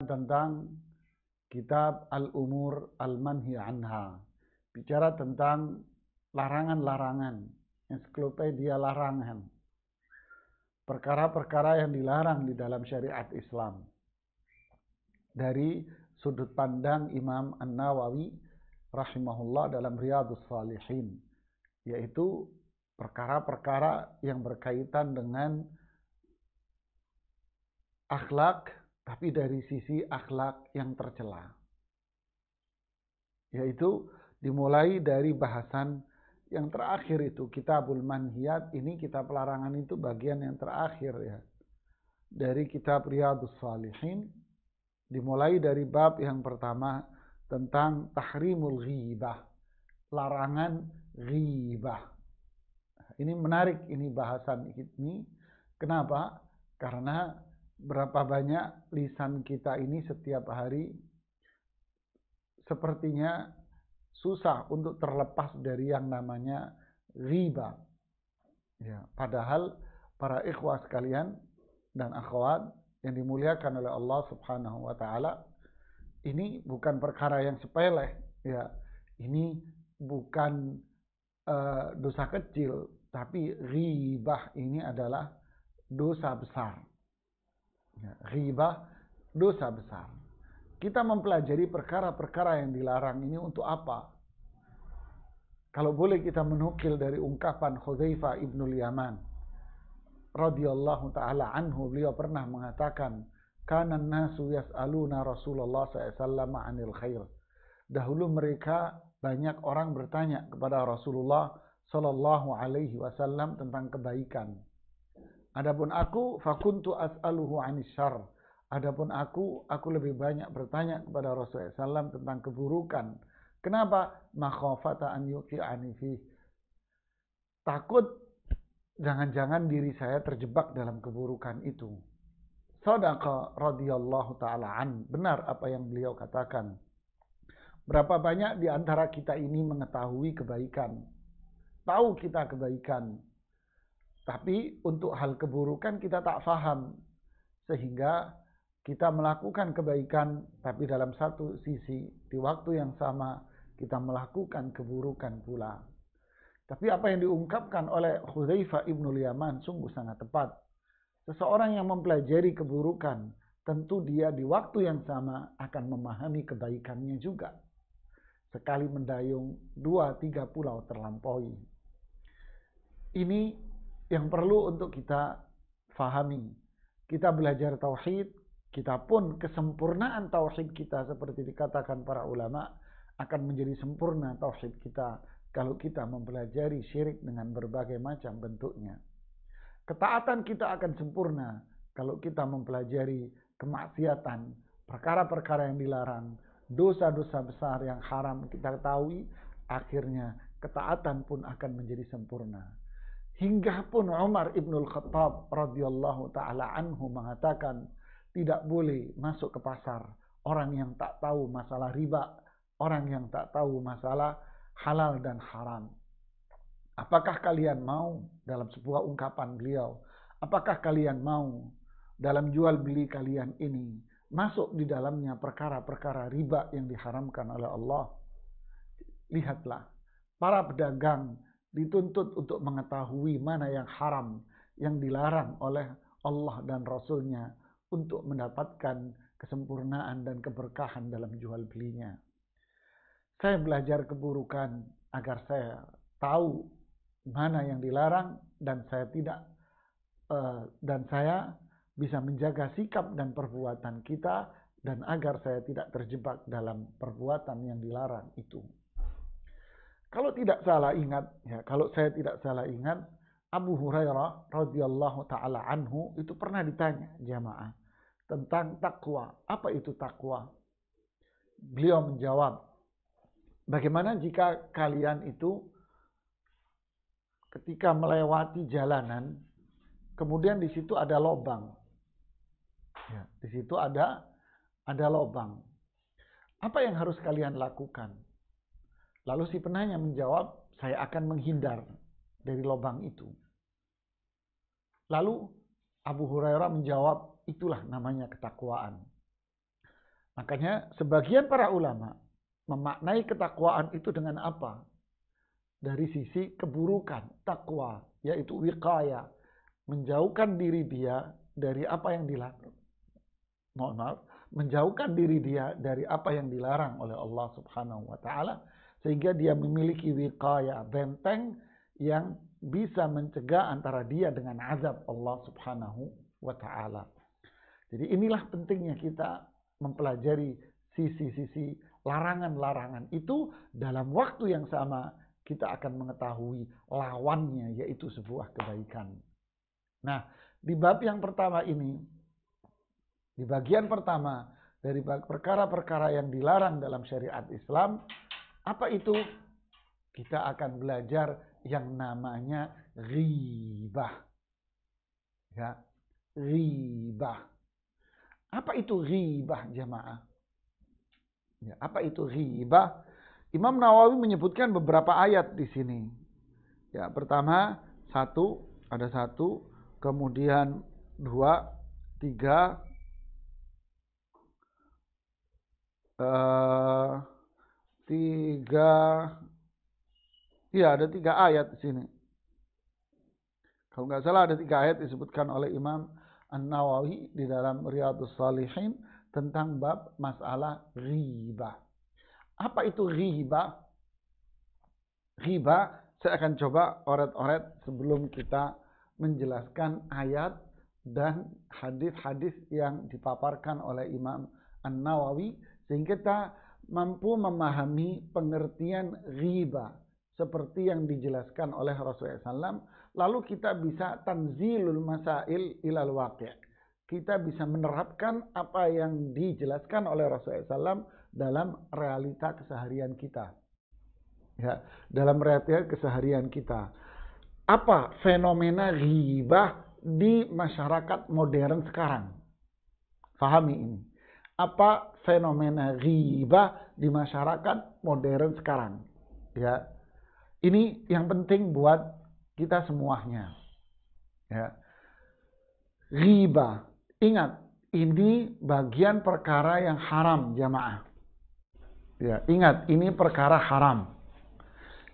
tentang kitab Al-Umur Al-Manhi Anha. Bicara tentang larangan-larangan, ensiklopedia larangan. Perkara-perkara yang dilarang di dalam syariat Islam. Dari sudut pandang Imam An-Nawawi rahimahullah dalam Riyadhus Shalihin, yaitu perkara-perkara yang berkaitan dengan akhlak, tapi dari sisi akhlak yang tercela. Yaitu dimulai dari bahasan yang terakhir itu, Kitabul Manhiyat, ini kitab larangan itu bagian yang terakhir ya. Dari kitab Riyadhus Shalihin, dimulai dari bab yang pertama tentang tahrimul ghibah, larangan ghibah. Ini menarik ini bahasan ini. Kenapa? Karena berapa banyak lisan kita ini setiap hari sepertinya susah untuk terlepas dari yang namanya ghibah. Ya, padahal para ikhwah sekalian dan akhwat yang dimuliakan oleh Allah Subhanahu wa taala, ini bukan perkara yang sepele ya. Ini bukan dosa kecil, tapi ghibah ini adalah dosa besar. Ya, ghibah dosa besar. Kita mempelajari perkara-perkara yang dilarang ini untuk apa? Kalau boleh kita menukil dari ungkapan Hudzaifah ibnul Yaman radhiyallahu taala anhu, beliau pernah mengatakan, kana nasu yas'aluna Rasulullah SAW 'anil khair. Dahulu mereka banyak orang bertanya kepada Rasulullah sallallahu alaihi wasallam tentang kebaikan. Adapun aku fakuntu as'aluhu 'anis syarr. Adapun aku lebih banyak bertanya kepada Rasulullah SAW tentang keburukan. Kenapa? Makhafata an yuqi'ani fi. Takut jangan-jangan diri saya terjebak dalam keburukan itu. Shadaqa radhiyallahu ta'ala an. Benar apa yang beliau katakan. Berapa banyak di antara kita ini mengetahui kebaikan. Tahu kita kebaikan. Tapi untuk hal keburukan kita tak faham. Sehingga kita melakukan kebaikan, tapi dalam satu sisi, di waktu yang sama, kita melakukan keburukan pula. Tapi apa yang diungkapkan oleh Hudzaifah ibnul Yaman sungguh sangat tepat. Seseorang yang mempelajari keburukan, tentu dia di waktu yang sama akan memahami kebaikannya juga. Sekali mendayung, 2-3 pulau terlampaui. Ini yang perlu untuk kita fahami. Kita belajar tauhid, kita pun kesempurnaan tauhid kita seperti dikatakan para ulama akan menjadi sempurna tauhid kita kalau kita mempelajari syirik dengan berbagai macam bentuknya. Ketaatan kita akan sempurna kalau kita mempelajari kemaksiatan, perkara-perkara yang dilarang, dosa-dosa besar yang haram kita ketahui, akhirnya ketaatan pun akan menjadi sempurna. Hingga pun Umar ibnul Khattab radhiyallahu ta'ala anhu mengatakan, tidak boleh masuk ke pasar orang yang tak tahu masalah riba, orang yang tak tahu masalah halal dan haram. Apakah kalian mau, dalam sebuah ungkapan beliau, apakah kalian mau dalam jual beli kalian ini masuk di dalamnya perkara-perkara riba yang diharamkan oleh Allah? Lihatlah, para pedagang dituntut untuk mengetahui mana yang haram, yang dilarang oleh Allah dan Rasulnya untuk mendapatkan kesempurnaan dan keberkahan dalam jual belinya. Saya belajar keburukan agar saya tahu mana yang dilarang dan saya bisa menjaga sikap dan perbuatan kita dan agar saya tidak terjebak dalam perbuatan yang dilarang itu. Kalau saya tidak salah ingat, Abu Hurairah radhiyallahu taala anhu itu pernah ditanya jamaah tentang takwa. Apa itu takwa? Beliau menjawab, bagaimana jika kalian itu ketika melewati jalanan, kemudian di situ ada lubang. Ya, di situ ada lubang. Apa yang harus kalian lakukan? Lalu si penanya menjawab, saya akan menghindar dari lubang itu. Lalu Abu Hurairah menjawab, itulah namanya ketakwaan. Makanya sebagian para ulama memaknai ketakwaan itu dengan apa? Dari sisi keburukan, takwa, yaitu wiqaya, menjauhkan diri dia dari apa yang dilarang. Mohon maaf, menjauhkan diri dia dari apa yang dilarang oleh Allah Subhanahu wa taala, sehingga dia memiliki wiqaya, benteng yang bisa mencegah antara dia dengan azab Allah Subhanahu wa taala. Jadi inilah pentingnya kita mempelajari sisi-sisi larangan-larangan itu, dalam waktu yang sama kita akan mengetahui lawannya, yaitu sebuah kebaikan. Nah, di bab yang pertama ini, di bagian pertama dari perkara-perkara yang dilarang dalam syariat Islam, apa itu? Kita akan belajar yang namanya ghibah. Ya, ghibah. Apa itu ghibah, jamaah? Ya, apa itu ghibah? Imam Nawawi menyebutkan beberapa ayat di sini. Ya, pertama ada satu, kemudian 2, 3, 3. Iya, ada 3 ayat di sini. Kalau nggak salah ada 3 ayat disebutkan oleh Imam An-Nawawi di dalam Riyadhus Shalihin tentang bab masalah ghibah. Apa itu ghibah? Ghibah, saya akan coba oret-oret sebelum kita menjelaskan ayat dan hadis-hadis yang dipaparkan oleh Imam An-Nawawi, sehingga kita mampu memahami pengertian ghibah seperti yang dijelaskan oleh Rasulullah SAW. Lalu kita bisa tanzilul masail ilal waqi'. Kita bisa menerapkan apa yang dijelaskan oleh Rasulullah SAW dalam realita keseharian kita. Ya, dalam realita keseharian kita. Apa fenomena ghibah di masyarakat modern sekarang? Fahami ini. Apa fenomena ghibah di masyarakat modern sekarang? Ya, ini yang penting buat kita semuanya. Ya. Ghibah. Ingat, ini bagian perkara yang haram, jamaah. Ya, ingat, ini perkara haram.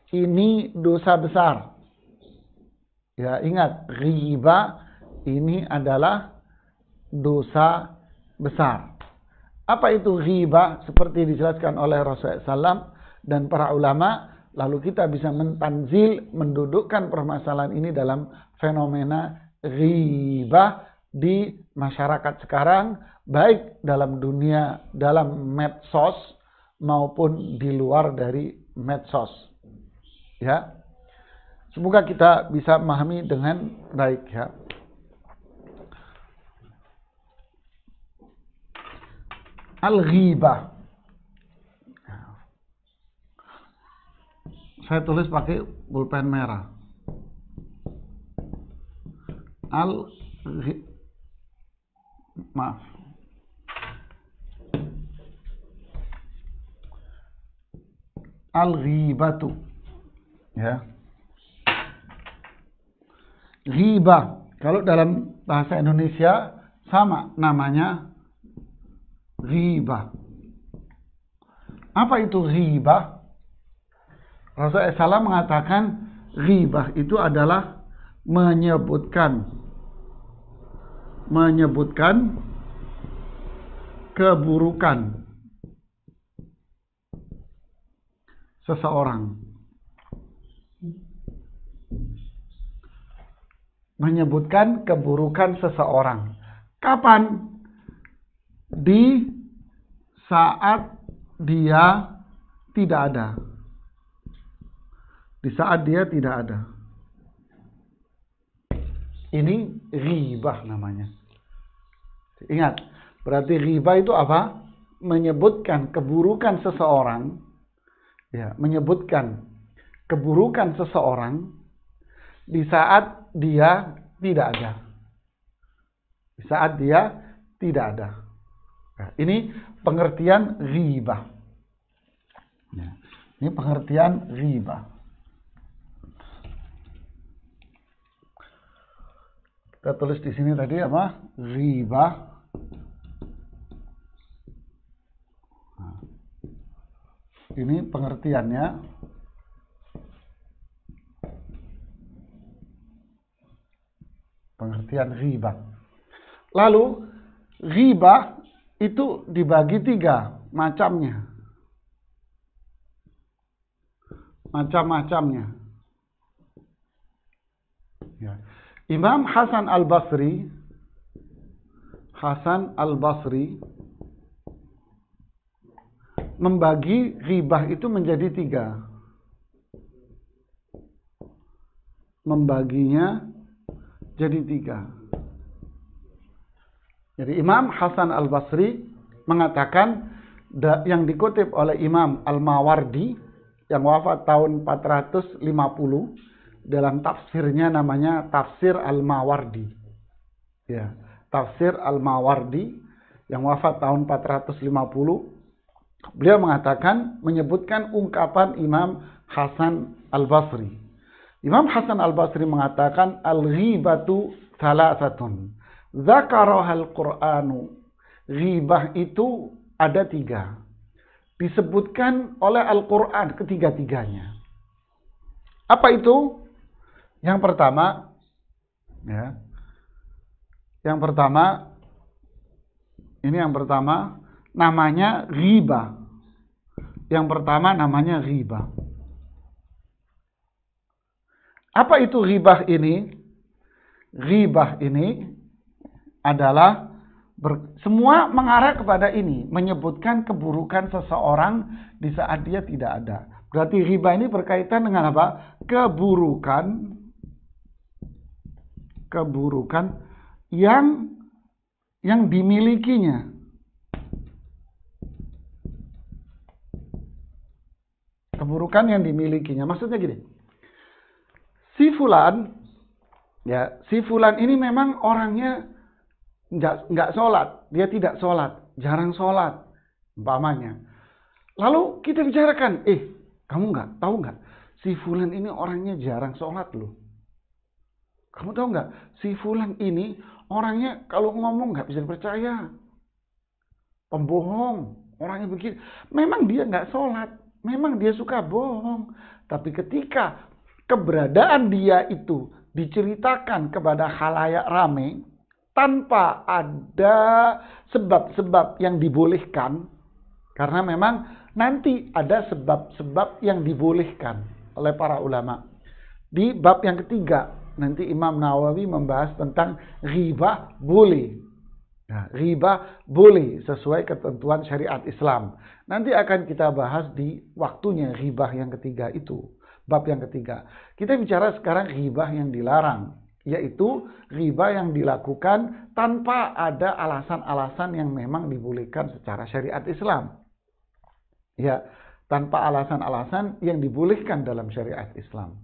Ini dosa besar. Ya, ingat, ghibah ini adalah dosa besar. Apa itu ghibah? Seperti dijelaskan oleh Rasulullah SAW dan para ulama, lalu kita bisa mentanzil, mendudukkan permasalahan ini dalam fenomena ghibah di masyarakat sekarang, baik dalam dunia, dalam medsos maupun di luar dari medsos. Ya, semoga kita bisa memahami dengan baik. Ya, al-ghibah. Saya tulis pakai pulpen merah. Al-ghibatu. Ya. Ghibah. Kalau dalam bahasa Indonesia sama namanya ghibah. Apa itu ghibah? Rasulullah SAW mengatakan ghibah itu adalah menyebutkan keburukan seseorang. Menyebutkan keburukan seseorang. Kapan? Di saat dia tidak ada. Di saat dia tidak ada. Ini ghibah namanya. Ingat, berarti ghibah itu apa? Menyebutkan keburukan seseorang. Ya, menyebutkan keburukan seseorang di saat dia tidak ada. Di saat dia tidak ada. Nah, ini pengertian ghibah. Ya, ini pengertian ghibah. Kita tulis di sini tadi apa? Ghibah Ini pengertiannya. Pengertian ghibah. Lalu ghibah itu dibagi 3 macamnya. Macam-macamnya. Ya. Imam Hasan Al-Basri membagi ghibah itu menjadi 3. Membaginya jadi 3. Jadi Imam Hasan Al-Basri mengatakan yang dikutip oleh Imam Al-Mawardi yang wafat tahun 450 dalam tafsirnya namanya Tafsir Al-Mawardi. Ya, Tafsir Al-Mawardi yang wafat tahun 450. Beliau menyebutkan ungkapan Imam Hasan Al-Basri. Imam Hasan Al-Basri mengatakan al-ghibatu thalathatun dzakaraha al-Qur'anu. Ghibah itu ada 3. Disebutkan oleh Al-Qur'an ketiga-tiganya. Apa itu? Yang pertama, ya. Yang pertama namanya ghibah. Yang pertama namanya ghibah. Apa itu ghibah ini? Ghibah ini adalah semua mengarah kepada ini, menyebutkan keburukan seseorang di saat dia tidak ada. Berarti ghibah ini berkaitan dengan apa? Keburukan yang dimilikinya. Keburukan yang dimilikinya. Maksudnya gini. Si fulan ini memang orangnya nggak sholat, dia tidak sholat, jarang sholat, umpamanya. Lalu kita bicarakan, kamu tahu nggak, si fulan ini orangnya jarang sholat loh. Kamu tahu nggak, si fulan ini orangnya kalau ngomong nggak bisa dipercaya, pembohong, orangnya begini. Memang dia nggak sholat, memang dia suka bohong, tapi ketika keberadaan dia itu diceritakan kepada khalayak ramai tanpa ada sebab-sebab yang dibolehkan, karena memang nanti ada sebab-sebab yang dibolehkan oleh para ulama. Di bab yang ketiga nanti Imam Nawawi membahas tentang ghibah boleh. Nah, ghibah boleh sesuai ketentuan syariat Islam. Nanti akan kita bahas di waktunya ghibah yang ketiga itu. Bab yang ketiga. Kita bicara sekarang ghibah yang dilarang, yaitu ghibah yang dilakukan tanpa ada alasan-alasan yang memang dibolehkan secara syariat Islam. Ya, tanpa alasan-alasan yang dibolehkan dalam syariat Islam.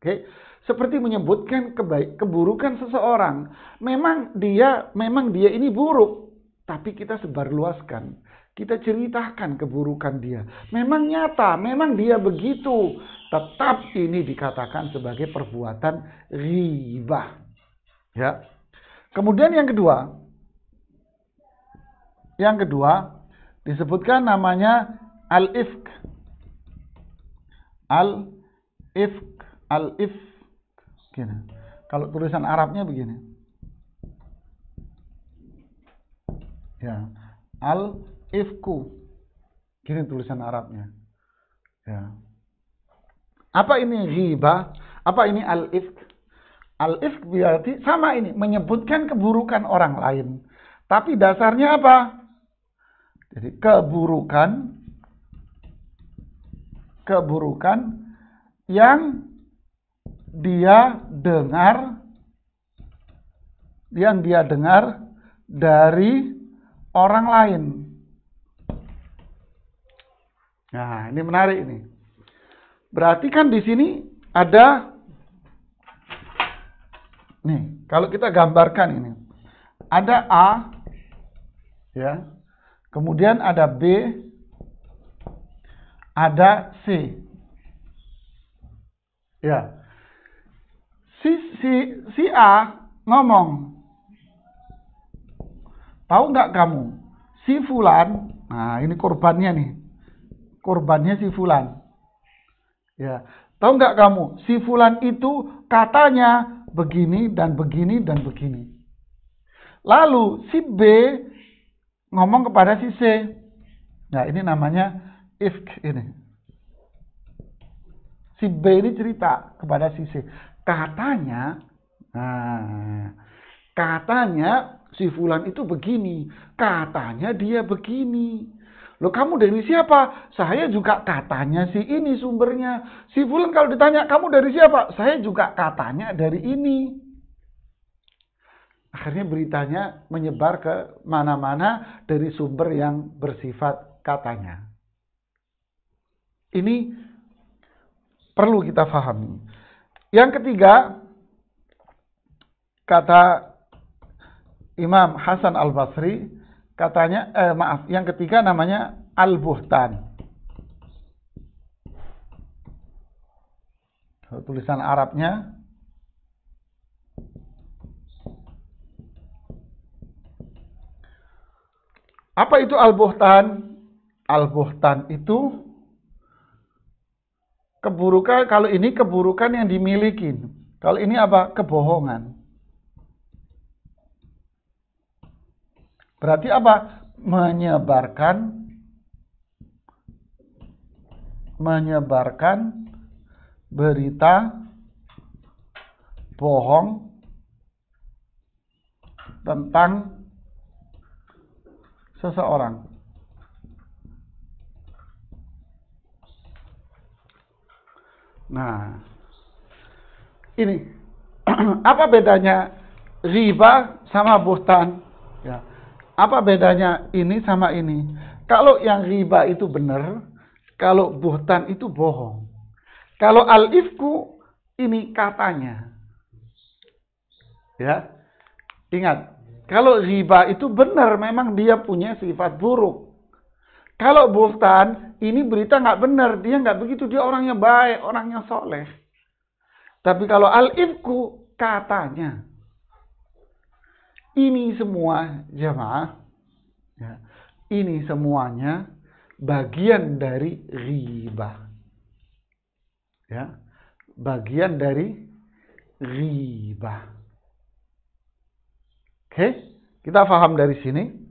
Oke, seperti menyebutkan keburukan seseorang. Memang dia ini buruk, tapi kita sebarluaskan. Kita ceritakan keburukan dia. Memang nyata, memang dia begitu. Tetap ini dikatakan sebagai perbuatan ghibah. Ya. Kemudian yang kedua disebutkan namanya al-ifk. Al-ifk. Gini. Kalau tulisan Arabnya begini. Ya. Al-ifku. Gini tulisan Arabnya. Ya. Apa ini ghibah? Apa ini al-ifk? Al-ifk berarti sama ini, menyebutkan keburukan orang lain. Tapi dasarnya apa? Jadi keburukan yang dia dengar dari orang lain. Nah, ini menarik ini. Berarti kan di sini ada nih, kalau kita gambarkan ini. Ada A ya. Kemudian ada B, ada C. Ya. Si A ngomong, tahu nggak kamu, si fulan, nah ini korbannya nih. korbannya si fulan. Ya, tahu nggak kamu, si fulan itu katanya begini dan begini dan begini. Lalu si B ngomong kepada si C. Nah, ini namanya ifk ini. Si B ini cerita kepada si C. Katanya si fulan itu begini. Katanya dia begini. Loh, kamu dari siapa? Saya juga katanya si ini sumbernya. Si fulan kalau ditanya, kamu dari siapa? Saya juga katanya dari ini. Akhirnya beritanya menyebar ke mana-mana dari sumber yang bersifat katanya. Ini perlu kita pahami. Yang ketiga, kata Imam Hasan Al-Basri, katanya, yang ketiga namanya al-buhtan. Tulisan Arabnya apa itu al-buhtan? Al-buhtan itu keburukan, kalau ini keburukan yang dimiliki. Kalau ini apa? Kebohongan. Berarti apa? Menyebarkan berita bohong tentang seseorang. Nah, ini apa bedanya riba sama buhtan? Ya. Apa bedanya ini sama ini? Kalau yang riba itu benar, kalau buhtan itu bohong. Kalau al-ifku ini katanya. Ya. Ingat, kalau riba itu benar, memang dia punya sifat buruk. Kalau buhtan, ini berita nggak benar, dia nggak begitu, dia orangnya baik, orangnya soleh. Tapi kalau al-ifku katanya. Ini semua jemaah, ya, ini semuanya bagian dari riba. Ya, bagian dari riba. Oke, kita paham dari sini.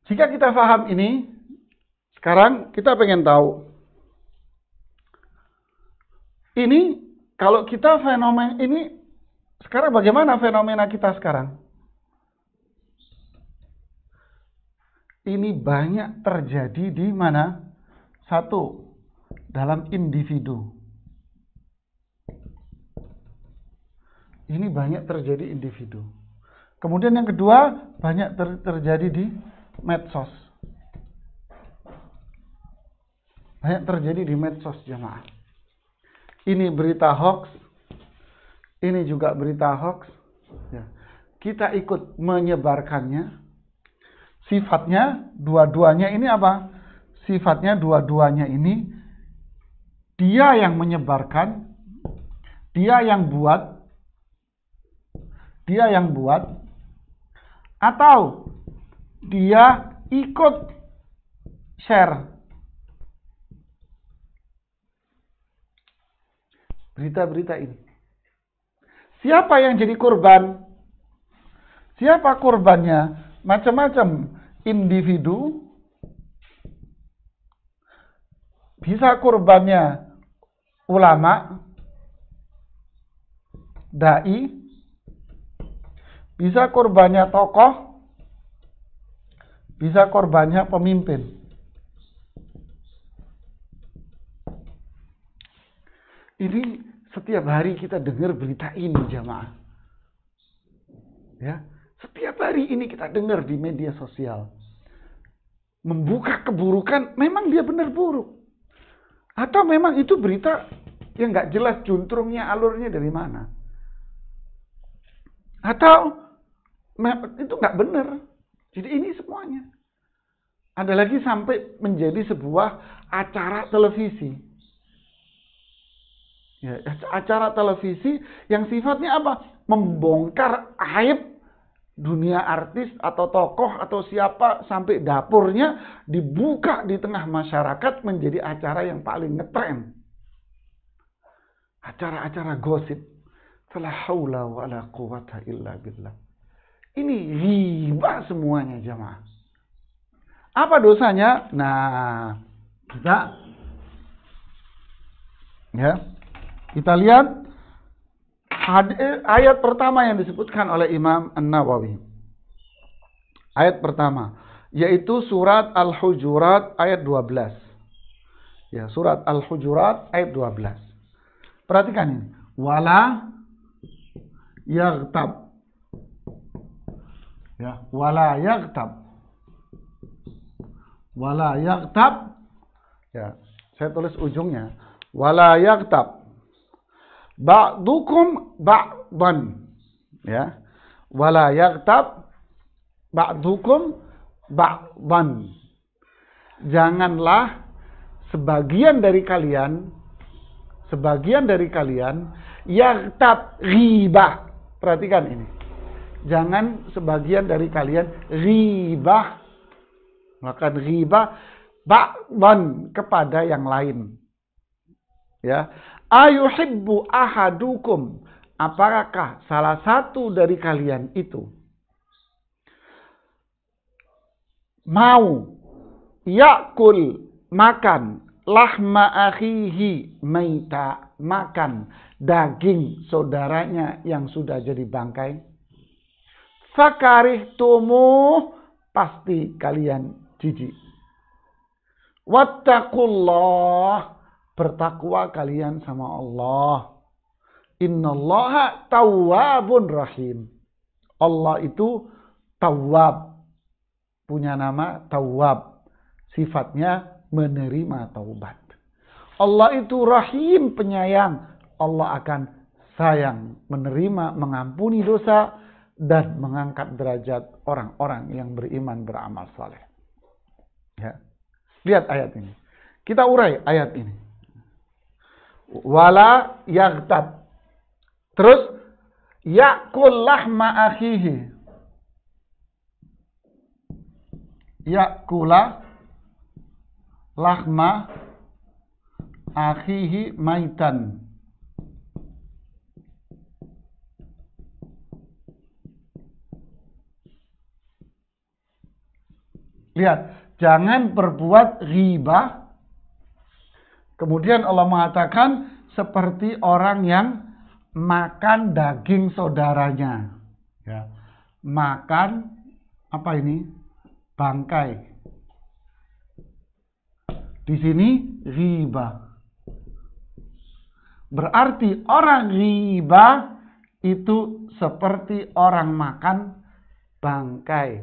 Jika kita paham ini, sekarang kita pengen tahu. Ini, kalau kita fenomena ini, sekarang bagaimana fenomena kita sekarang? Ini banyak terjadi di mana? Satu, dalam individu. Ini banyak terjadi individu. Kemudian yang kedua, banyak terjadi di medsos. Banyak terjadi di medsos, jemaah. Ini berita hoax. Ini juga berita hoax. Ya. Kita ikut menyebarkannya. Sifatnya dua-duanya ini apa? Sifatnya dua-duanya ini dia yang menyebarkan, dia yang buat, atau dia ikut share berita-berita ini. Siapa yang jadi korban? Siapa korbannya? Macam-macam individu. Bisa korbannya ulama, dai, bisa korbannya tokoh, bisa korbannya pemimpin. Ini setiap hari kita dengar berita ini, jamaah. Ya, setiap hari ini kita dengar di media sosial. Membuka keburukan, memang dia benar buruk. Atau memang itu berita yang nggak jelas juntrungnya, alurnya dari mana. Atau itu nggak benar. Jadi ini semuanya. Ada lagi sampai menjadi sebuah acara televisi. Ya, acara televisi yang sifatnya apa? Membongkar aib dunia artis atau tokoh atau siapa sampai dapurnya dibuka di tengah masyarakat menjadi acara yang paling ngetren. Acara-acara gosip. Fala haula wala quwata illa billah. Ini riba semuanya jamaah. Apa dosanya? Nah, kita lihat ayat pertama yang disebutkan oleh Imam An-Nawawi. Ayat pertama, yaitu surat Al-Hujurat ayat 12. Ya, surat Al-Hujurat ayat 12. Perhatikan ini. Wala yaghtab. Ya, wala yaghtab. Wala yaghtab. Ya, saya tulis ujungnya. Wala yaghtab. Ba'dukum ba'dan. Ya. Wala yaghtab ba'dukum ba'dan. Janganlah sebagian dari kalian yaghtab ghibah. Perhatikan ini. Jangan sebagian dari kalian ghibah. Maka ghibah ba'dan kepada yang lain. Ya. Ayuhibbu ahadukum, apakah salah satu dari kalian itu mau yakul makan lahma akhihi maita, makan daging saudaranya yang sudah jadi bangkai? Fakarihtumu, pasti kalian jijik. Wattaqullah, bertakwa kalian sama Allah. Innallaha tawwabun rahim. Allah itu tawwab. Punya nama tawwab. Sifatnya menerima taubat. Allah itu rahim, penyayang. Allah akan sayang, menerima, mengampuni dosa, dan mengangkat derajat orang-orang yang beriman, beramal saleh. Ya. Lihat ayat ini. Kita urai ayat ini. Wala yaghtab. Terus yakul lahma akhihi. Yakula lahma akhihi maitan. Lihat, jangan berbuat ghibah. Kemudian Allah mengatakan seperti orang yang makan daging saudaranya. Ya. Makan apa ini? Bangkai. Di sini ghibah. Berarti orang ghibah itu seperti orang makan bangkai.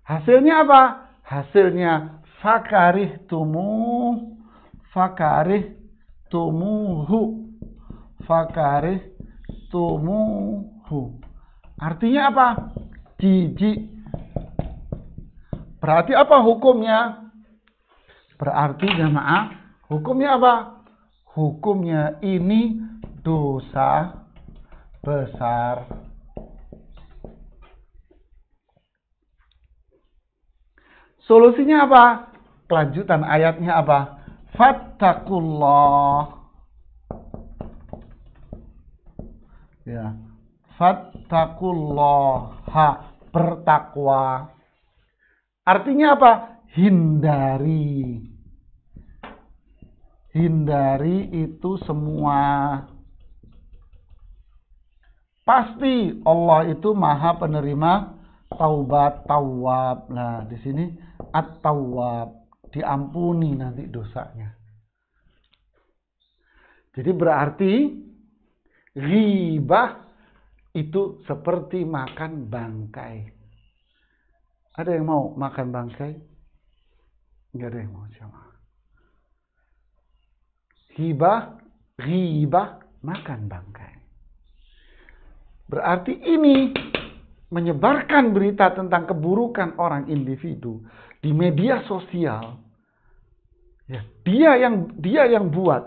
Hasilnya apa? Hasilnya fakarihtumuhu. Artinya apa? Jijik. Berarti apa hukumnya? Berarti jamaah, hukumnya apa? Hukumnya ini dosa besar. Solusinya apa? Kelanjutan ayatnya apa? Fattakullah. Ya. Fattakullaha, bertakwa. Artinya apa? Hindari. Hindari itu semua. Pasti Allah itu Maha penerima taubat, tawwab. Nah, di sini at-tawwab, diampuni nanti dosanya. Jadi berarti ghibah itu seperti makan bangkai. Ada yang mau makan bangkai? Enggak ada yang mau, jamaah. Ghibah makan bangkai. Berarti ini menyebarkan berita tentang keburukan orang individu di media sosial. Ya, dia yang buat,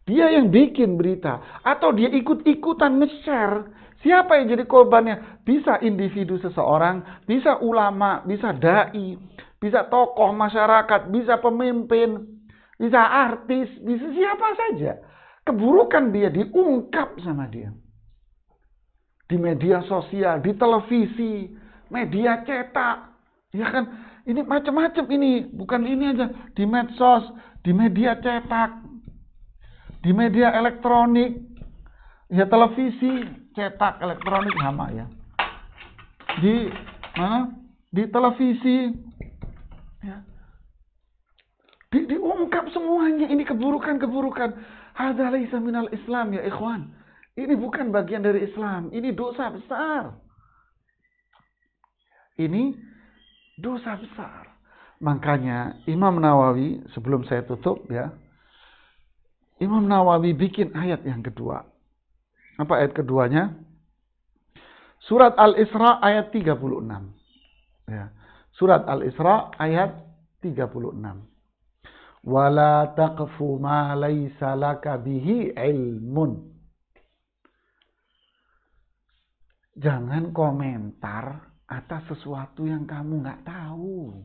Dia yang bikin berita. Atau dia ikut-ikutan nge-share. Siapa yang jadi korbannya? Bisa individu seseorang, bisa ulama, bisa da'i, bisa tokoh masyarakat, bisa pemimpin, bisa artis, bisa siapa saja. Keburukan dia diungkap sama dia. Di media sosial, di televisi, media cetak. Ya kan? Ini macam-macam ini. Bukan ini aja. Di medsos, di media cetak, di media elektronik, ya televisi, cetak, elektronik sama ya. Di mana? Di televisi. Ya. Diungkap semuanya ini keburukan-keburukan. Hadza laisa minal Islam ya ikhwan. Ini bukan bagian dari Islam. Ini dosa besar. Ini dosa besar. Makanya Imam Nawawi, sebelum saya tutup ya, Imam Nawawi bikin ayat yang kedua. Apa ayat keduanya? Surat Al-Isra ayat 36. Ya. Surat Al-Isra ayat 36. Wala taqfu ma laysa laka bihi ilmun. Jangan komentar atas sesuatu yang kamu nggak tahu.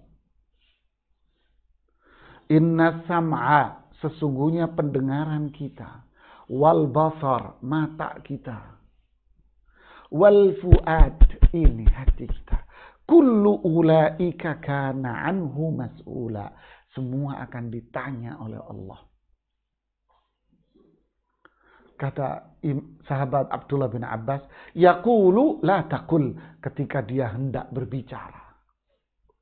Inna sam'a, sesungguhnya pendengaran kita. Wal basar, mata kita. Wal fuad, ini hati kita. Kullu ulaika kana anhu mas'ula. Semua akan ditanya oleh Allah. Kata sahabat Abdullah bin Abbas, yaqulu la taqul, ketika dia hendak berbicara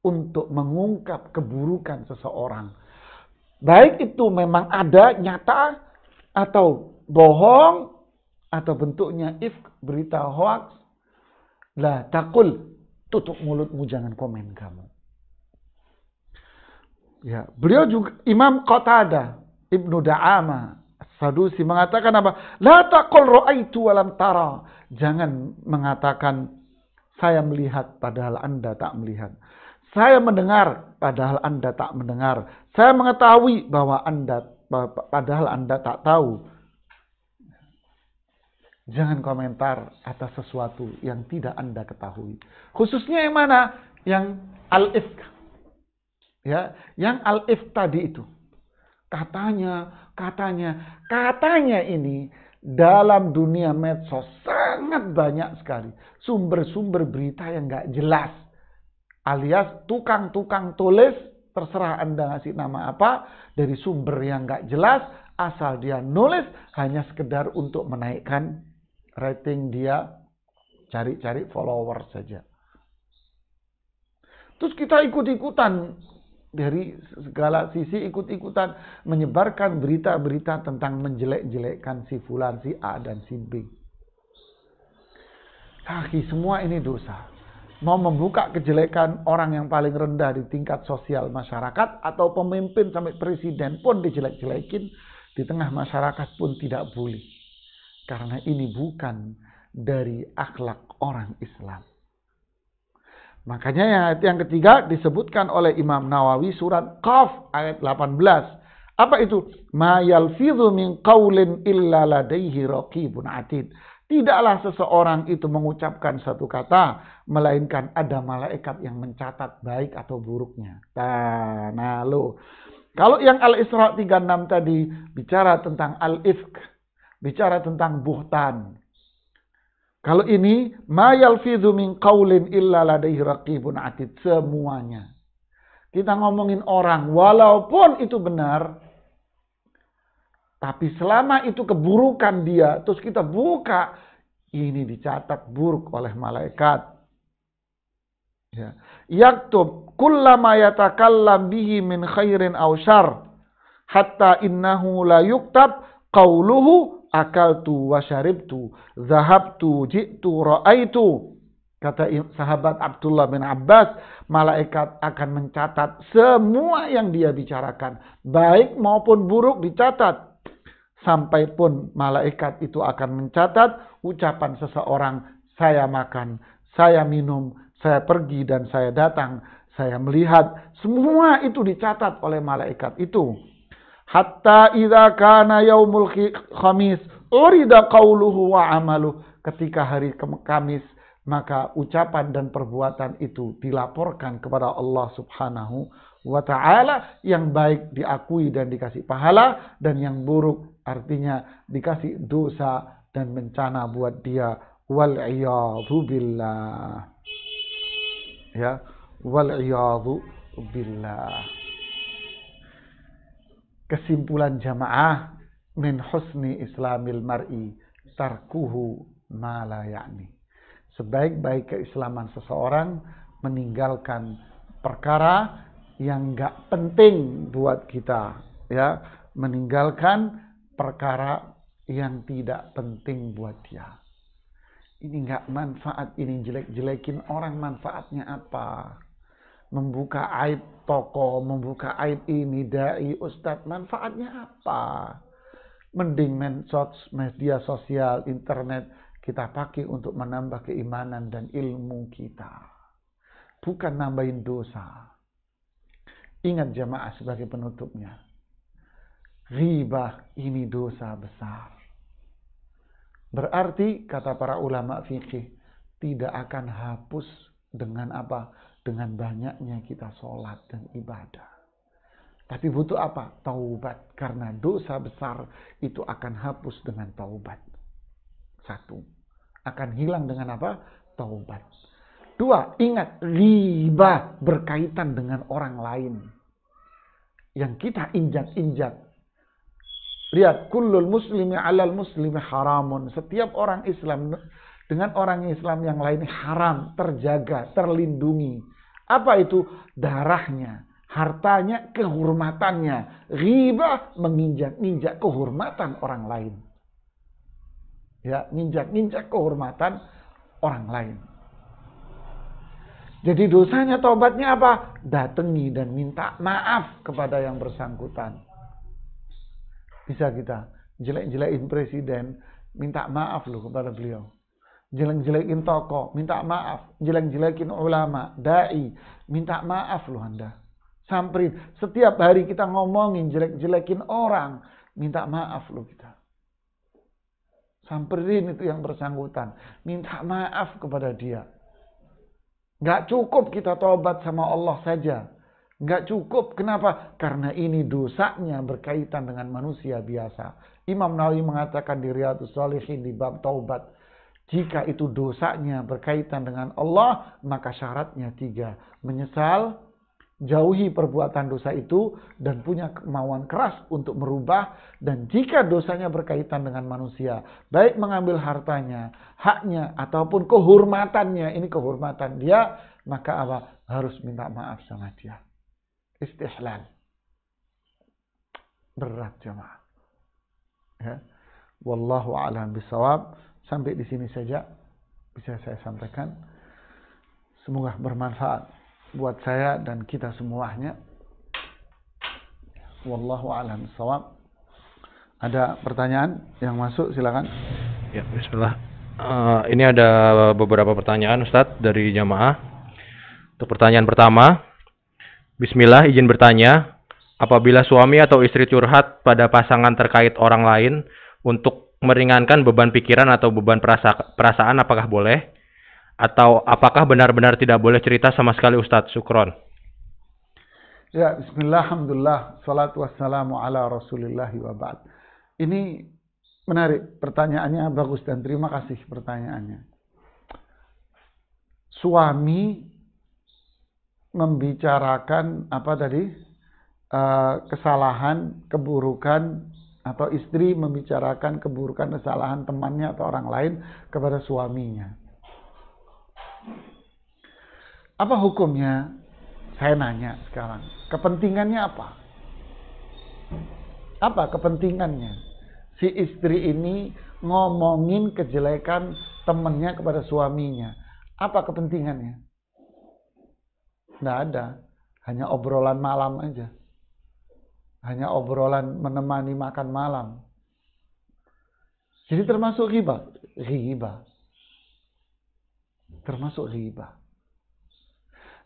untuk mengungkap keburukan seseorang. Baik itu memang ada nyata atau bohong atau bentuknya berita hoax, la taqul, tutup mulutmu, jangan komen kamu. Ya, beliau juga Imam Qatadah Ibnu Da'amah Sadusi mengatakan apa? La taqul ra'aitu wa lam tara. Jangan mengatakan saya melihat padahal Anda tak melihat. Saya mendengar padahal Anda tak mendengar. Saya mengetahui bahwa Anda padahal Anda tak tahu. Jangan komentar atas sesuatu yang tidak Anda ketahui. Khususnya yang mana? Yang al-ifk. Ya, yang al-ifk tadi itu. Katanya ini dalam dunia medsos sangat banyak sekali sumber-sumber berita yang nggak jelas, alias tukang-tukang tulis, terserah Anda ngasih nama apa, dari sumber yang nggak jelas, asal dia nulis hanya sekedar untuk menaikkan rating dia, cari-cari follower saja. Terus kita ikut-ikutan, dari segala sisi ikut-ikutan menyebarkan berita-berita tentang menjelek-jelekkan si fulan, si A dan si B. Semua ini dosa. Mau membuka kejelekan orang yang paling rendah di tingkat sosial masyarakat atau pemimpin sampai presiden pun dijelek-jelekin, di tengah masyarakat pun tidak boleh. Karena ini bukan dari akhlak orang Islam. Makanya ayat yang ketiga disebutkan oleh Imam Nawawi surat Qaf ayat 18. Apa itu? Ma yalfidhu min qaulin illa ladaihi raqibun atid. Tidaklah seseorang itu mengucapkan satu kata melainkan ada malaikat yang mencatat baik atau buruknya. Nah lo. Kalau yang Al-Isra 36 tadi bicara tentang al-ifk, bicara tentang buhtan. Kalau ini, ma yalfidhu min qaulin illa ladaihi raqibun atid, semuanya. Kita ngomongin orang, walaupun itu benar, tapi selama itu keburukan dia, terus kita buka, ini dicatat buruk oleh malaikat. Ya. Yaktub kullama yatakallam bihi min khairin aw syarr, hatta innahu la yuktab qauluhu akaltu wa syaribtu, zahabtu, ji'tu, ra'aitu. Kata sahabat Abdullah bin Abbas, malaikat akan mencatat semua yang dia bicarakan. Baik maupun buruk dicatat. Sampai pun malaikat itu akan mencatat ucapan seseorang, saya makan, saya minum, saya pergi dan saya datang, saya melihat. Semua itu dicatat oleh malaikat itu. Hatta idza kana yaumul khamis urida qauluhu wa amaluh. Ketika hari Kamis, maka ucapan dan perbuatan itu dilaporkan kepada Allah Subhanahu wa ta'ala. Yang baik diakui dan dikasih pahala, dan yang buruk artinya dikasih dosa dan bencana buat dia. Wal'iyadhu billah. Ya, wal'iyadhu billah. Kesimpulan jamaah, min husni islamil mar'i tarkuhu ma la ya'ni. Sebaik-baik keislaman seseorang meninggalkan perkara yang enggak penting buat kita, ya, meninggalkan perkara yang tidak penting buat dia. Ini enggak manfaat, ini jelek-jelekin orang, manfaatnya apa? Membuka aib toko, membuka aib ini, dai, ustadz, manfaatnya apa? Mending media sosial, internet kita pakai untuk menambah keimanan dan ilmu kita, bukan nambahin dosa. Ingat jamaah sebagai penutupnya, ghibah ini dosa besar. Berarti kata para ulama fikih, tidak akan hapus dengan apa? Dengan banyaknya kita sholat dan ibadah. Tapi butuh apa? Taubat. Karena dosa besar itu akan hapus dengan taubat. Satu. Akan hilang dengan apa? Taubat. Dua, ingat, ghibah berkaitan dengan orang lain yang kita injak-injak. Lihat, kullul muslimi alal muslimi haramun. Setiap orang Islam dengan orang Islam yang lain haram, terjaga, terlindungi. Apa itu? Darahnya, hartanya, kehormatannya. Ghibah menginjak-injak kehormatan orang lain. Ya, nginjak-injak kehormatan orang lain. Jadi dosanya, taubatnya apa? Datangi dan minta maaf kepada yang bersangkutan. Bisa kita jelek-jelekin presiden, minta maaf loh kepada beliau. Jelek-jelekin tokoh, minta maaf. Jelek-jelekin ulama, dai, minta maaf loh Anda. Samperin. Setiap hari kita ngomongin jelek-jelekin orang, minta maaf loh kita. Samperin itu yang bersangkutan, minta maaf kepada dia. Nggak cukup kita tobat sama Allah saja. Nggak cukup. Kenapa? Karena ini dosanya berkaitan dengan manusia biasa. Imam Nawawi mengatakan di Riyadhus Shalihin di bab taubat, jika itu dosanya berkaitan dengan Allah, maka syaratnya 3. Menyesal, jauhi perbuatan dosa itu, dan punya kemauan keras untuk merubah. Dan jika dosanya berkaitan dengan manusia, baik mengambil hartanya, haknya, ataupun kehormatannya, ini kehormatan dia, maka apa? Harus minta maaf sama dia. Istihlal. Berat jemaah. Ya. Wallahu a'lam bishawab. Sampai di sini saja bisa saya sampaikan. Semoga bermanfaat buat saya dan kita semuanya. Wallahu a'lam bishawab. Ada pertanyaan yang masuk, silakan. Ya, bismillah. Ini ada beberapa pertanyaan Ustadz dari jamaah. Untuk pertanyaan pertama, bismillah, izin bertanya, apabila suami atau istri curhat pada pasangan terkait orang lain untuk meringankan beban pikiran atau beban perasaan, apakah boleh? Atau apakah benar-benar tidak boleh cerita sama sekali Ustadz? Syukron. Ya, bismillah, alhamdulillah, salatu wassalamu ala rasulillahi wa ba'd. Ini menarik, pertanyaannya bagus dan terima kasih pertanyaannya. Suami membicarakan apa tadi? Kesalahan, keburukan, atau istri membicarakan keburukan, kesalahan temannya atau orang lain kepada suaminya. Apa hukumnya? Saya nanya sekarang. Kepentingannya apa? Apa kepentingannya? Si istri ini ngomongin kejelekan temannya kepada suaminya. Apa kepentingannya? Nggak ada. Hanya obrolan malam aja. Hanya obrolan menemani makan malam. Jadi termasuk ghibah. Ghibah. Termasuk ghibah.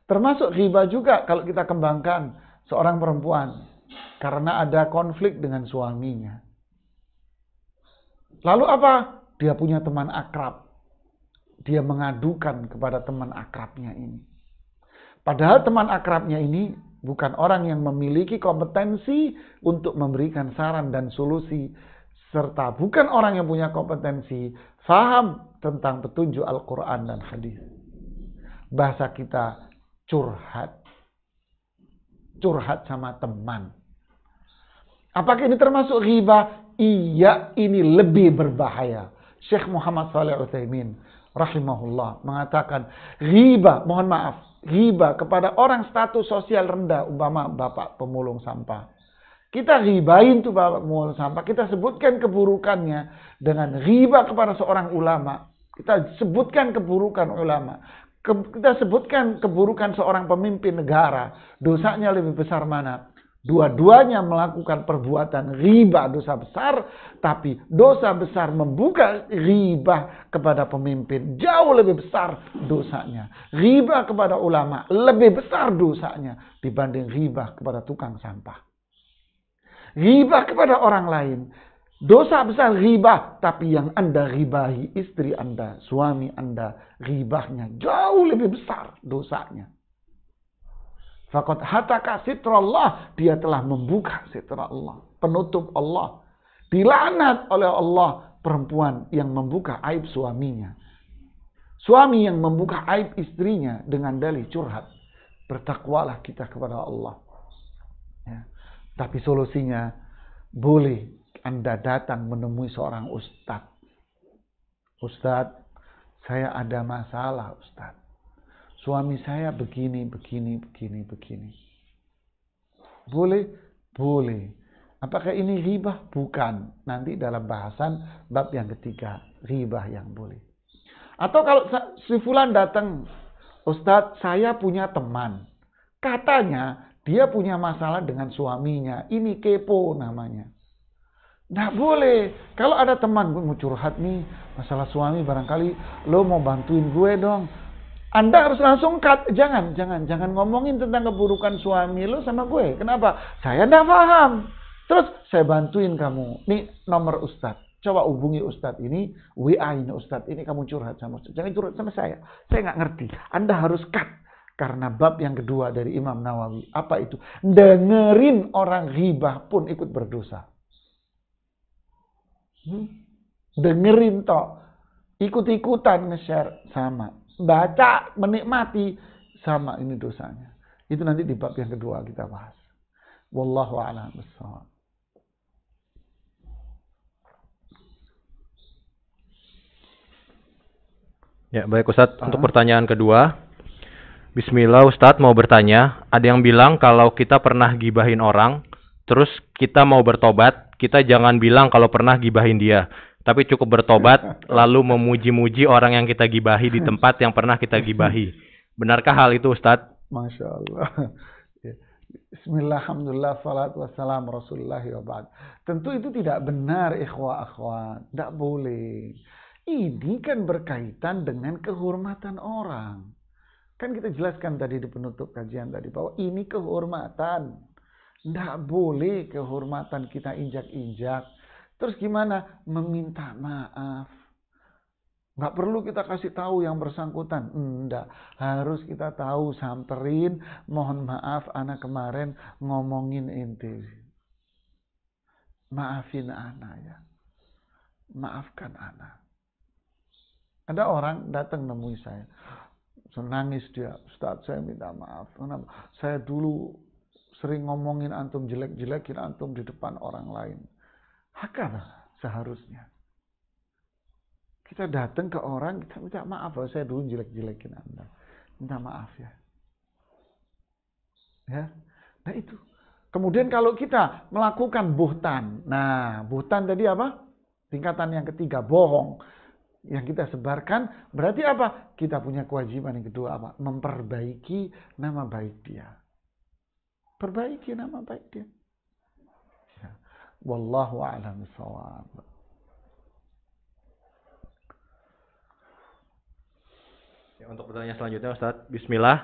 Termasuk ghibah juga kalau kita kembangkan seorang perempuan. karena ada konflik dengan suaminya. Lalu apa? Dia punya teman akrab. Dia mengadukan kepada teman akrabnya ini. Padahal teman akrabnya ini bukan orang yang memiliki kompetensi untuk memberikan saran dan solusi, serta bukan orang yang punya kompetensi faham tentang petunjuk Al-Quran dan hadis. Bahasa kita curhat. Curhat sama teman. Apakah ini termasuk ghibah? Iya, ini lebih berbahaya. Syekh Muhammad Shalih Al-Utsaimin rahimahullah mengatakan ghibah, mohon maaf, ghibah kepada orang status sosial rendah, umpama bapak pemulung sampah. Kita ghibahin tuh bapak pemulung sampah, kita sebutkan keburukannya dengan ghibah kepada seorang ulama. Kita sebutkan keburukan ulama. Kita sebutkan keburukan seorang pemimpin negara. Dosanya lebih besar mana? Dua-duanya melakukan perbuatan ghibah, dosa besar, tapi dosa besar membuka ghibah kepada pemimpin jauh lebih besar dosanya. Ghibah kepada ulama lebih besar dosanya dibanding ghibah kepada tukang sampah. Ghibah kepada orang lain, dosa besar ghibah, tapi yang Anda ghibahi istri Anda, suami Anda, ghibahnya jauh lebih besar dosanya. Faqad hataka sitrallah, dia telah membuka sitra Allah, penutup Allah. Dilaknat oleh Allah perempuan yang membuka aib suaminya. Suami yang membuka aib istrinya dengan dalih curhat. Bertakwalah kita kepada Allah. Ya. Tapi solusinya, boleh Anda datang menemui seorang ustadz. Ustadz, saya ada masalah ustadz. Suami saya begini. Boleh? Boleh. Apakah ini ghibah? Bukan. Nanti dalam bahasan bab yang ketiga, ghibah yang boleh. Atau kalau si fulan datang, Ustadz, saya punya teman. Katanya dia punya masalah dengan suaminya. Ini kepo namanya. Nggak boleh. Kalau ada teman, gue mau curhat nih, masalah suami barangkali lo mau bantuin gue dong. Anda harus langsung cut. Jangan ngomongin tentang keburukan suami lo sama gue. Kenapa? Saya nggak paham. Terus saya bantuin kamu. Nih nomor Ustadz. Coba hubungi Ustadz ini. WA ini Ustadz ini, kamu curhat sama Ustadz. Jangan curhat sama saya. Saya nggak ngerti. Anda harus cut. Karena bab yang kedua dari Imam Nawawi. Apa itu? Dengerin orang ghibah pun ikut berdosa. Dengerin toh. Ikut-ikutan nge-share sama. Baca, menikmati, sama ini dosanya. Itu nanti di bab yang kedua kita bahas. Wallahu a'lam bishawab. Ya, baik Ustadz. Untuk pertanyaan kedua. Bismillah, Ustadz mau bertanya. Ada yang bilang kalau kita pernah gibahin orang, terus kita mau bertobat, kita jangan bilang kalau pernah gibahin dia. Tapi cukup bertobat, lalu memuji-muji orang yang kita gibahi di tempat yang pernah kita gibahi. Benarkah hal itu, Ustadz? Masya Allah. Bismillah, alhamdulillah, salatu wassalam, rasulullah wa ba'd. Tentu itu tidak benar, ikhwah-akhwat. Tidak boleh. Ini kan berkaitan dengan kehormatan orang. Kan kita jelaskan tadi di penutup kajian tadi, bahwa ini kehormatan. Tidak boleh kehormatan kita injak-injak. Terus gimana? Meminta maaf. Nggak perlu kita kasih tahu yang bersangkutan. Enggak. Harus kita tahu, samperin. Mohon maaf, anak kemarin ngomongin ente. Maafin anak ya. Maafkan anak. Ada orang datang nemui saya. Senangis dia. Ustadz, saya minta maaf. Kenapa? Saya dulu sering ngomongin antum, jelek-jelekin antum di depan orang lain. Hakana seharusnya. Kita datang ke orang, kita minta maaf. Saya dulu jelek-jelekin Anda. Minta maaf ya. Ya. Nah itu. Kemudian kalau kita melakukan buhtan. Nah, buhtan tadi apa? Tingkatan yang ketiga, bohong. Yang kita sebarkan, berarti apa? Kita punya kewajiban yang kedua apa? Memperbaiki nama baik dia. Perbaiki nama baik dia. Wallahu a'lam bishawab. Ya, untuk pertanyaan selanjutnya Ustaz, bismillah.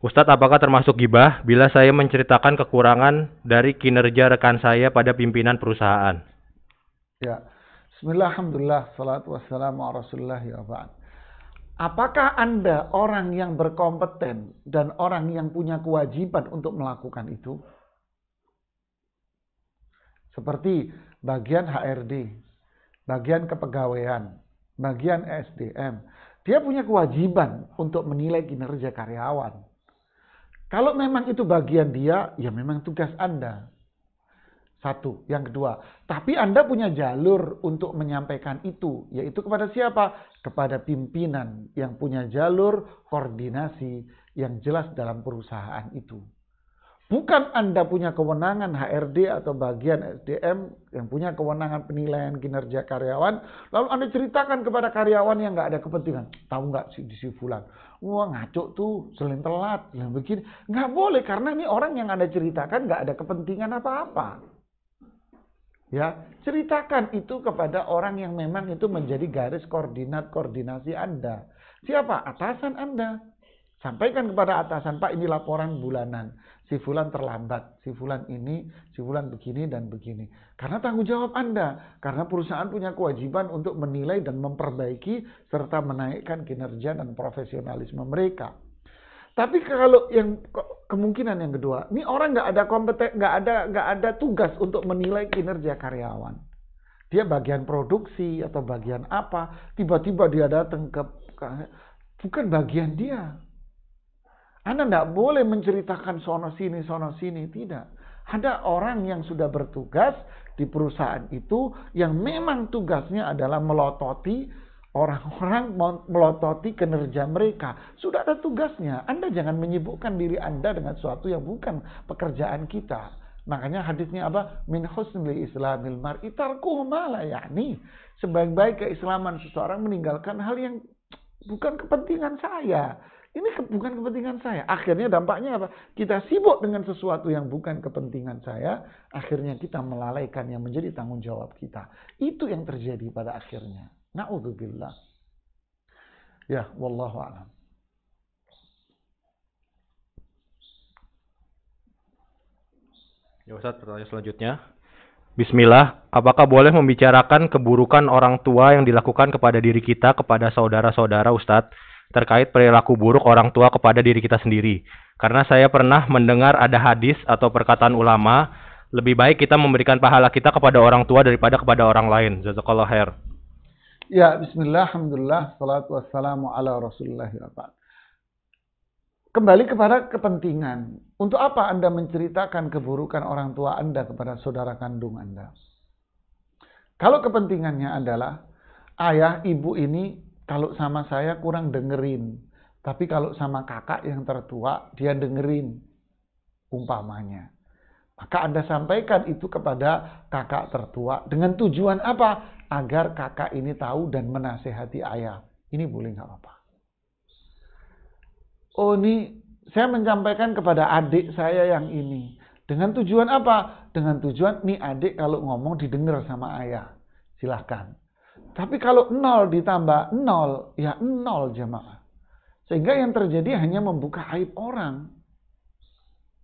Ustadz, apakah termasuk gibah bila saya menceritakan kekurangan dari kinerja rekan saya pada pimpinan perusahaan? Ya. Bismillah, alhamdulillah, salatu wassalamu ala rasulullah wa ba'd. Apakah Anda orang yang berkompeten dan orang yang punya kewajiban untuk melakukan itu? Seperti bagian HRD, bagian kepegawaian, bagian SDM. Dia punya kewajiban untuk menilai kinerja karyawan. Kalau memang itu bagian dia, ya memang tugas Anda. Satu. Yang kedua, tapi Anda punya jalur untuk menyampaikan itu, yaitu kepada siapa? Kepada pimpinan yang punya jalur koordinasi yang jelas dalam perusahaan itu. Bukan Anda punya kewenangan HRD atau bagian SDM yang punya kewenangan penilaian kinerja karyawan, lalu Anda ceritakan kepada karyawan yang nggak ada kepentingan. Tahu nggak si Fulan? Wah ngaco tuh, selain telat, selain begini. Nggak boleh, karena ini orang yang Anda ceritakan nggak ada kepentingan apa-apa. Ya, ceritakan itu kepada orang yang memang itu menjadi garis koordinasi Anda. Siapa? Atasan Anda. Sampaikan kepada atasan, Pak, ini laporan bulanan. Si Fulan terlambat, si Fulan ini, si Fulan begini dan begini. Karena tanggung jawab Anda. Karena perusahaan punya kewajiban untuk menilai dan memperbaiki serta menaikkan kinerja dan profesionalisme mereka. Tapi kalau yang kemungkinan yang kedua, ini orang nggak ada kompeten, nggak ada tugas untuk menilai kinerja karyawan. Dia bagian produksi atau bagian apa, tiba-tiba dia datang bukan bagian dia. Anda nggak boleh menceritakan sono sini, tidak. Ada orang yang sudah bertugas di perusahaan itu yang memang tugasnya adalah melototi orang-orang, melototi kinerja mereka. Sudah ada tugasnya. Anda jangan menyibukkan diri Anda dengan sesuatu yang bukan pekerjaan kita. Makanya hadisnya apa? Min husnil islamil mar'i tarkuhu ma la ya'ni. Sebaik-baik keislaman seseorang meninggalkan hal yang bukan kepentingan saya. Ini bukan kepentingan saya. Akhirnya dampaknya apa? Kita sibuk dengan sesuatu yang bukan kepentingan saya. Akhirnya kita melalaikan yang menjadi tanggung jawab kita. Itu yang terjadi pada akhirnya. Na'udzubillah. Ya, wallahu a'lam. Ya Ustadz, pertanyaan selanjutnya. Bismillah, apakah boleh membicarakan keburukan orang tua yang dilakukan kepada diri kita kepada saudara-saudara Ustadz terkait perilaku buruk orang tua kepada diri kita sendiri? Karena saya pernah mendengar ada hadis atau perkataan ulama, lebih baik kita memberikan pahala kita kepada orang tua daripada kepada orang lain. Jazakallah khair. Ya, bismillah, alhamdulillah, salatu wassalamu ala rasulullah wa ba'd. Kembali kepada kepentingan. Untuk apa Anda menceritakan keburukan orang tua Anda kepada saudara kandung Anda? Kalau kepentingannya adalah, ayah, ibu ini kalau sama saya kurang dengerin. Tapi kalau sama kakak yang tertua, dia dengerin. Umpamanya. Maka Anda sampaikan itu kepada kakak tertua. Dengan tujuan apa? Agar kakak ini tahu dan menasehati ayah. Ini boleh nggak apa-apa. Oh, ini saya menyampaikan kepada adik saya yang ini. Dengan tujuan apa? Dengan tujuan, nih adik kalau ngomong didengar sama ayah. Silahkan. Tapi kalau 0 ditambah 0, ya 0 jemaah. Sehingga yang terjadi hanya membuka aib orang.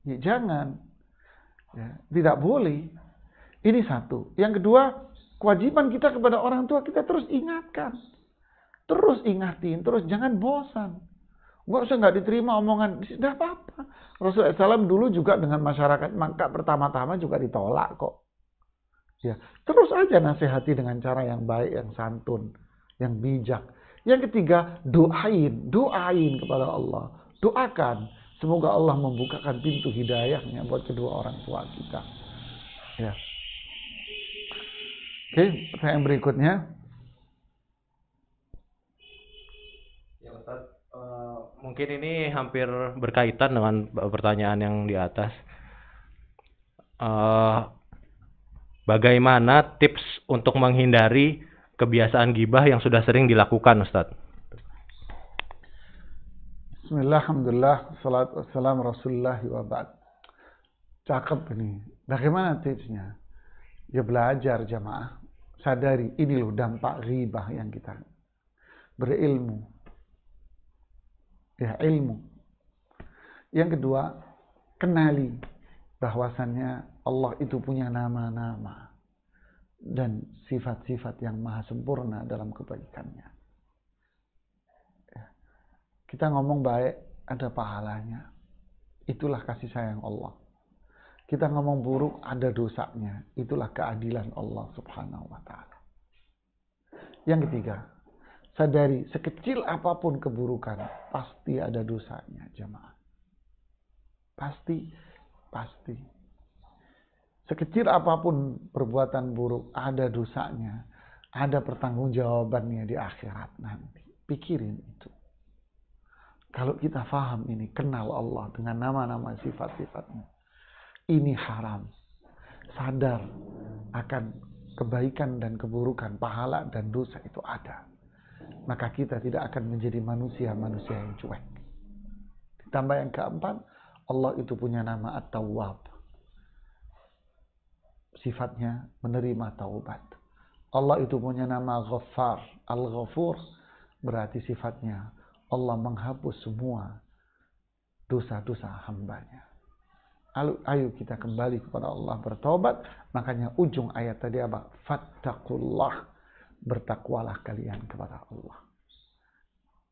Ya, jangan. Ya, tidak boleh. Ini satu. Yang kedua, kewajiban kita kepada orang tua kita terus ingatkan. Terus ingatin, terus jangan bosan. Nggak usah nggak diterima omongan, tidak apa-apa. Rasulullah SAW dulu juga dengan masyarakat Makkah pertama-tama juga ditolak kok. Ya, terus aja nasihati dengan cara yang baik, yang santun, yang bijak. Yang ketiga, doain kepada Allah. Doakan, semoga Allah membukakan pintu hidayahnya buat kedua orang tua kita. Ya. Oke, pertanyaan berikutnya. Ya Ustaz, mungkin ini hampir berkaitan dengan pertanyaan yang di atas. Bagaimana tips untuk menghindari kebiasaan gibah yang sudah sering dilakukan, Ustaz? Bismillah, alhamdulillah, salatu wassalam rasulullah wa ba'd. Cakep ini. Bagaimana tipsnya? Ya belajar jamaah. Sadari, ini loh dampak ghibah yang kita berilmu. Ya ilmu. Yang kedua, kenali bahwasannya Allah itu punya nama-nama dan sifat-sifat yang maha sempurna dalam kebaikannya. Kita ngomong baik, ada pahalanya. Itulah kasih sayang Allah. Kita ngomong buruk, ada dosanya. Itulah keadilan Allah subhanahu wa ta'ala. Yang ketiga, sadari sekecil apapun keburukan, pasti ada dosanya, jemaah. Pasti. Sekecil apapun perbuatan buruk, ada dosanya. Ada pertanggungjawabannya di akhirat nanti. Pikirin itu. Kalau kita faham ini, kenal Allah dengan nama-nama sifat-sifatnya. Ini haram. Sadar akan kebaikan dan keburukan, pahala dan dosa itu ada. Maka kita tidak akan menjadi manusia-manusia yang cuek. Ditambah yang keempat, Allah itu punya nama At-Tawwab. Sifatnya menerima taubat. Allah itu punya nama Ghaffar. Al-Ghafur berarti sifatnya Allah menghapus semua dosa-dosa hambanya. Ayo kita kembali kepada Allah, bertobat. Makanya ujung ayat tadi apa? Fattaqullah. Bertakwalah kalian kepada Allah.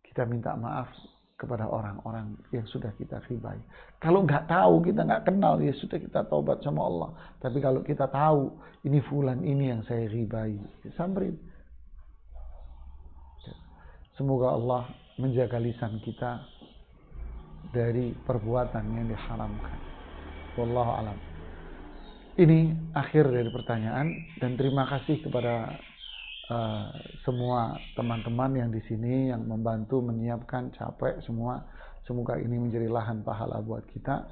Kita minta maaf kepada orang-orang yang sudah kita ghibai. Kalau nggak tahu, kita nggak kenal, ya sudah kita taubat sama Allah. Tapi kalau kita tahu, ini fulan ini yang saya ghibai, samperin. Semoga Allah menjaga lisan kita dari perbuatan yang diharamkan. Wallahu alam. Ini akhir dari pertanyaan, dan terima kasih kepada semua teman-teman yang di sini yang membantu menyiapkan, capek semua. Semoga ini menjadi lahan pahala buat kita,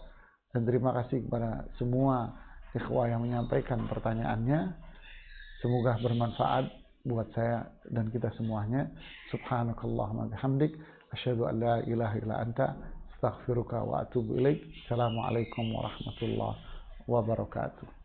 dan terima kasih kepada semua ikhwah yang menyampaikan pertanyaannya. Semoga bermanfaat buat saya dan kita semuanya. Subhanakallahumma bihamdik, asyhadu an la ilaha illa anta, astaghfiruka wa atubu ilaik. Assalamualaikum warahmatullahi wabarakatuh.